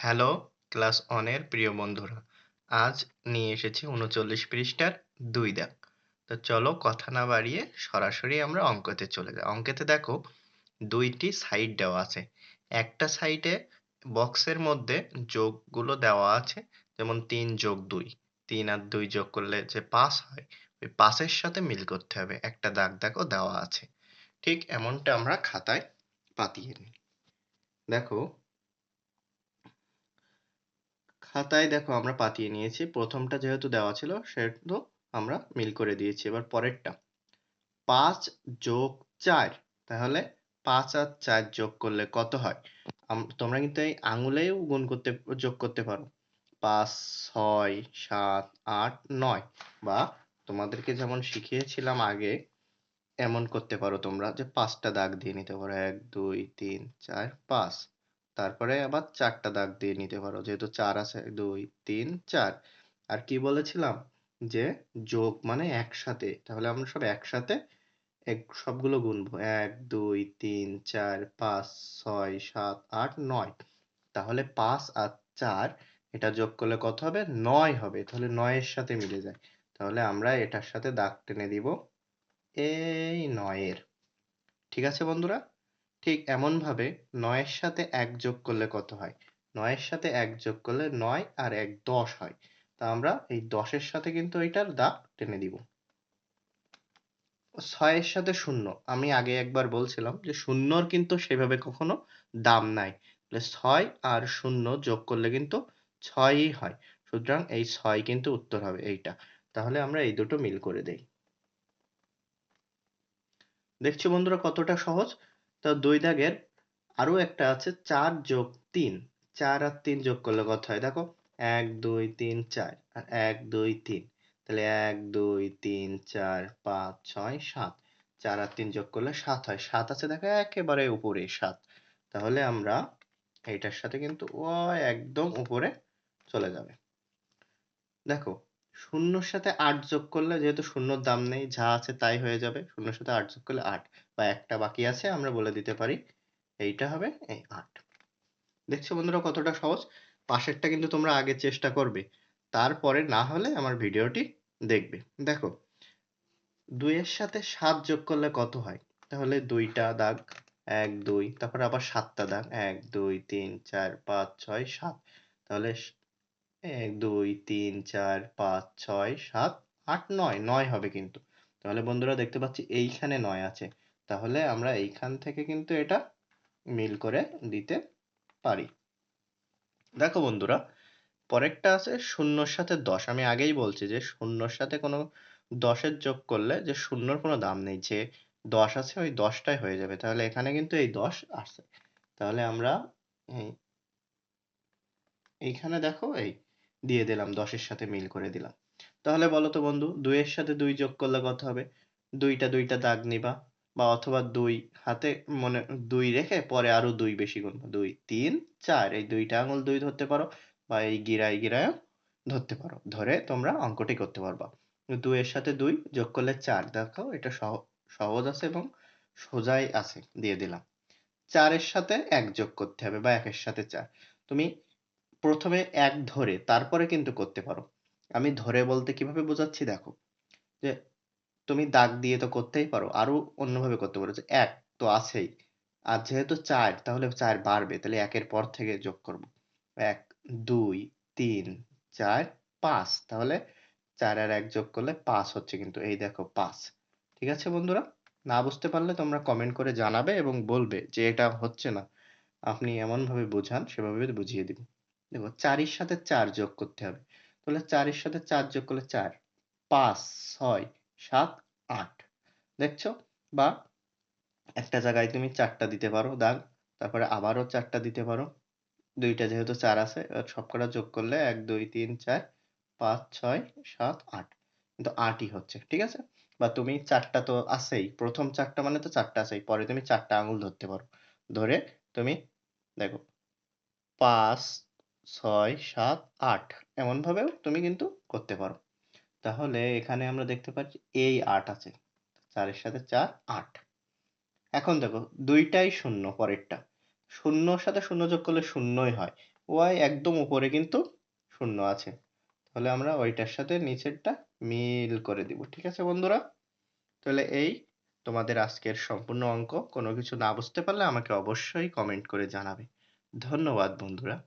Hello class ওয়ানের প্রিয় বন্ধুরা, আজ নিয়ে এসেছি ৩৯ পৃষ্ঠার ২ দাগ। তো চলো কথা না বাড়িয়ে সরাসরি আমরা অঙ্কতে চলে যাই। অঙ্কেতে দেখো ২টি সাইড দেওয়া আছে। একটা সাইডে বক্সের মধ্যে যোগগুলো দেওয়া আছে, যেমন ৩ যোগ ২, ৩ আর ২ যোগ করলে যে ৫ হয়, ওই ৫ এর সাথে মিল করতে হবে। একটা দাগ দেখো দেওয়া আছে। ঠিক এমনটা আমরা খাতায় পাতিয়ে নিই। দেখো খাতায় দেখো আমরা পাতিয়ে নিয়েছি। প্রথমটা যেহেতু দেওয়া ছিল সেহেতু আমরা মিল করে দিয়েছি। এবার পরেরটা ৫ যোগ ৪, তাহলে ৫ আর ৪ যোগ করলে কত হয়? তোমরা কিন্তু এই আঙুলেও যোগ করতে পারো। ৫, ৬, ৭, ৮, ৯ বা তোমাদেরকে যেমন শিখিয়েছিলাম আগে এমন করতে পারো তোমরা যে ৫ টা দাগ দিয়ে নিতে পারো। ১, ২, ৩, ৪, ৫। তারপরে আবার ৪ টা দাগ দিয়ে নিতে পারো। যেহেতু ৪ আছে ২, ৩, ৪। আর কি বলেছিলাম? যে যোগ মানে একসাথে। তাহলে আমরা সব একসাথে সবগুলো গুনবো। ১, ২, ৩, ৪, ৫, ৬, ৭, ৮, ৯। তাহলে ৫ আর ৪ এটা যোগ করলে কত হবে? ৯ হবে। তাহলে ৯ এর সাথে মিলে যায়। তাহলে আমরা এটার সাথে দাগ টেনে দিব এই ৯ এর। ঠিক আছে বন্ধুরা? ঠিক এমনভাবে ৯ এর সাথে ১ যোগ করলে কত হয়? ৯ এর সাথে ১ যোগ করলে ৯ আর ১ ১০ হয়। তা আমরা এই ১০ এর সাথে কিন্তু এইটার দাগ টেনে দিব। ৬ এর সাথে ০, আমি আগে একবার বলছিলাম যে ০ র কিন্তু সেভাবে কখনো দাম নাই। তাহলে ৬ আর ০ যোগ করলে কিন্তু ৬ ই হয়। সুতরাং এই ৬ কিন্তু উত্তর হবে এইটা। তাহলে আমরা এই দুটো মিল করে দেই। দেখছো বন্ধুরা কতটা সহজ? তো ২ দাগের আরো একটা আছে ৪ যোগ ৩। ৪ আর ৩ যোগ করলে কত হয়? দেখো ১, ২, ৩, ৪ আর ১, ২, ৩। তাহলে ১, ২, ৩, ৪, ৫, ৬, ৭। ৪ আর ৩ যোগ করলে ৭ হয়। ৭ আছে দেখো একেবারে উপরে ৭। তাহলে আমরা এইটার সাথে কিন্তু একদম উপরে চলে যাবে। দেখো ০ র সাথে ৮ যোগ করলে যেহেতু ০ র দাম নেই, যা আছে তাই হয়ে যাবে। ০ র সাথে ৮ যোগ করলে ৮ বা একটা বাকি আছে আমরা বলে দিতে পারি এইটা হবে এই ৮। দেখছো বন্ধুরা কতটা সহজ? পাশেরটা কিন্তু তোমরা আগে চেষ্টা করবে। তারপরে না হলে আমার ভিডিওটি দেখবে। দেখো ২ এর সাথে ৭ যোগ করলে কত হয়? তাহলে ২ টা দাগ ১, ২ তারপরে আবার ৭ টা দাগ ১, ২, ৩, ৪, ৫, ৬, ৭। তাহলে ১, ২, ৩, ৪, ৫, ৬, ৭, ৮, ৯, ৯ হবে কিন্তু। তাহলে বন্ধুরা দেখতে পাচ্ছি এইখানে ৯ আছে। তাহলে আমরা এইখান থেকে কিন্তু এটা মিল করে দিতে পারি। দেখো বন্ধুরা, পরেরটা আছে ০ র সাথে ১০। আমি আগেই বলছি যে ০ র সাথে কোনো ১০ এর যোগ করলে যে ০ র কোনো দাম নেই। যে ১০ আছে ওই ১০ টাই হয়ে যাবে। তাহলে এখানে কিন্তু এই ১০ আছে। তাহলে আমরা এই এইখানে দেখো এই দিয়ে দিলাম ১০ এর সাথে মিল করে দিলাম। তাহলে বলো তো বন্ধু ২ এর সাথে ২ যোগ করলে কত হবে? ২ টা দাগ নিবা বা অথবা ২ হাতে মনে ২ রেখে পরে আরো ২ বেশি গুনবা। ২, ৩, ৪ এই ২ টা আঙুল ২ ধরতে পারো বা এই গিরায় ধরতে পারো। ধরে তোমরা অঙ্কটি করতে পারবা। ২ এর সাথে ২ যোগ করলে ৪ দেখো এটা সহজ আছে এবং সোজাই আছে দিয়ে দিলাম। ৪ এর সাথে ১ যোগ করতে হবে বা ১ এর সাথে ৪। তুমি ১ম এ ১ ধরে তারপরে কিন্তু করতে পারো। আমি ধরে বলতে কিভাবে বোঝাচ্ছি দেখো। যে তুমি দাগ দিয়ে তো করতেই পারো। আরো অন্যভাবে করতে পারো যে ১ তো আছেই। আর যেহেতু ৪ তাহলে ৪ বাড়বে। তাহলে ১ এর পর থেকে যোগ করব। ১, ২, ৩, ৪, ৫ তাহলে ৪ আর ১ যোগ করলে ৫ হচ্ছে কিন্তু। এই দেখো ৫। ঠিক আছে বন্ধুরা? না বুঝতে পারলে তোমরা কমেন্ট করে জানাবে এবং বলবে যে এটা হচ্ছে না। আপনি এমনভাবে বোঝান সেভাবে বুঝিয়ে দিব। দেখো ৪ এর সাথে ৪ যোগ করতে হবে। তাহলে ৪ এর সাথে ৪ যোগ করলে ৪, ৫, ৬, ৭, ৮ দেখছো? বা একটা জায়গায় তুমি ৪ টা দিতে পারো দাগ। তারপরে আবারও ৪ টা দিতে পারো। ২ টা যেহেতু ৪ আছে সবকটা যোগ করলে ১, ২, ৩, ৪, ৫, ৬, ৭, ৮ কিন্তু ৮ ই হচ্ছে। ঠিক আছে? বা তুমি ৪ টা তো আছেই। ১ম ৪ টা মানে তো ৪ টা আছেই। পরে তুমি ৪ টা আঙুল ধরতে পারো। ধরে তুমি দেখো ৫, ৬, ৭, ৮ এমনভাবেও তুমি কিন্তু করতে পারো। তাহলে এখানে আমরা দেখতে পাচ্ছি এই ৮ আছে। ৪ এর সাথে ৪, ৮। এখন দেখো ২ টাই ০ পরেরটা। ০ র সাথে ০ যোগ করলে ০ ই হয়। y একদম উপরে কিন্তু শূন্য আছে। তাহলে আমরা ওইটার সাথে নিচেরটা মিল করে দিব। ঠিক আছে বন্ধুরা? তাহলে এই তোমাদের আজকের সম্পূর্ণ অঙ্ক। কোনো কিছু না বুঝতে পারলে আমাকে অবশ্যই কমেন্ট করে জানাবে। ধন্যবাদ বন্ধুরা।